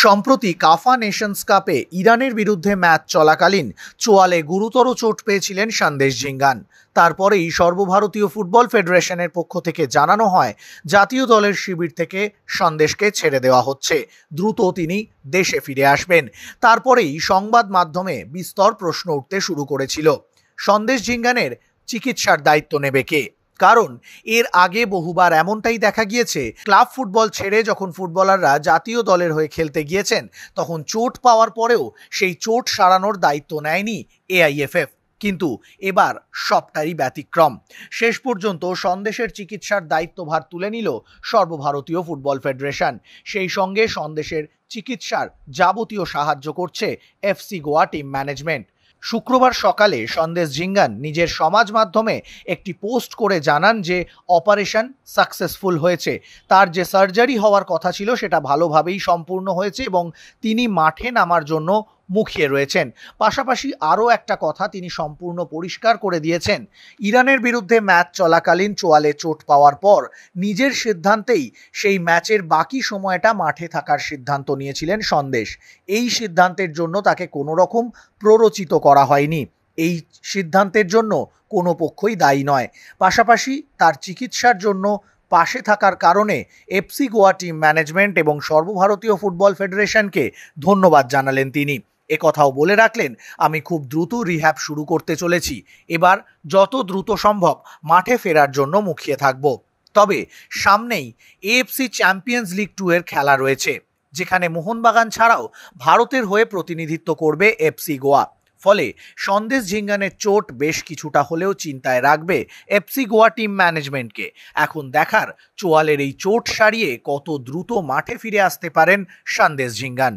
সম্প্রতি কাফা নেশনস কাপে ইরানের বিরুদ্ধে ম্যাচ চলাকালীন চোয়ালে গুরুতর চোট পেয়েছিলেন সন্দেশ ঝিঙ্গান। তারপরেই সর্বভারতীয় ফুটবল ফেডারেশনের পক্ষ থেকে জানানো হয় জাতীয় দলের শিবির থেকে সন্দেশকে ছেড়ে দেওয়া হচ্ছে, দ্রুত তিনি দেশে ফিরে আসবেন। তারপরেই সংবাদ মাধ্যমে বিস্তর প্রশ্ন উঠতে শুরু করেছিল, সন্দেশ ঝিঙ্গানের চিকিৎসার দায়িত্ব নেবে কে? কারণ এর আগে বহুবার এমনটাই দেখা গিয়েছে, ক্লাব ফুটবল ছেড়ে যখন ফুটবলাররা জাতীয় দলের হয়ে খেলতে গিয়েছেন তখন চোট পাওয়ার পরেও সেই চোট সারানোর দায়িত্ব নেয়নি এআইএফএফ। কিন্তু এবার সবটাই ব্যতিক্রম। শেষ পর্যন্ত সন্দেশের চিকিৎসার দায়িত্বভার তুলে নিল সর্বভারতীয় ফুটবল ফেডারেশন। সেই সঙ্গে সন্দেশের চিকিৎসার যাবতীয় সাহায্য করছে এফসি গোয়া টিম ম্যানেজমেন্ট। শুক্রবার সকালে সন্দেশ ঝিঙ্গান নিজের সমাজ মাধ্যমে একটি পোস্ট করে জানান যে অপারেশন সাকসেসফুল হয়েছে, তার যে সার্জারি হওয়ার কথা ছিল সেটা ভালোভাবেই সম্পূর্ণ হয়েছে এবং তিনি মাঠে নামার জন্য মুখিয়ে রয়েছেন। পাশাপাশি আরও একটা কথা তিনি সম্পূর্ণ পরিষ্কার করে দিয়েছেন, ইরানের বিরুদ্ধে ম্যাচ চলাকালীন চোয়ালে চোট পাওয়ার পর নিজের সিদ্ধান্তেই সেই ম্যাচের বাকি সময়টা মাঠে থাকার সিদ্ধান্ত নিয়েছিলেন সন্দেশ। এই সিদ্ধান্তের জন্য তাকে কোনো রকম প্ররোচিত করা হয়নি, এই সিদ্ধান্তের জন্য কোনো পক্ষই দায়ী নয়। পাশাপাশি তার চিকিৎসার জন্য পাশে থাকার কারণে এফসি গোয়া টিম ম্যানেজমেন্ট এবং সর্বভারতীয় ফুটবল ফেডারেশনকে ধন্যবাদ জানালেন তিনি। একথাও বলে রাখলেন, আমি খুব দ্রুত রিহ্যাব শুরু করতে চলেছি, এবার যত দ্রুত সম্ভব মাঠে ফেরার জন্য মুখিয়ে থাকব। তবে সামনেই এএফসি চ্যাম্পিয়ন্স লিগ 2 এর খেলা রয়েছে, যেখানে মোহনবাগান ছাড়াও ভারতের হয়ে প্রতিনিধিত্ব করবে এফসি গোয়া। ফলে সন্দেশ ঝিঙ্গানের চোট বেশ কিছুটা হলেও চিন্তায় রাখবে এফসি গোয়া টিম ম্যানেজমেন্টকে। এখন দেখার চোয়ালের এই চোট সারিয়ে কত দ্রুত মাঠে ফিরে আসতে পারেন সন্দেশ ঝিঙ্গান।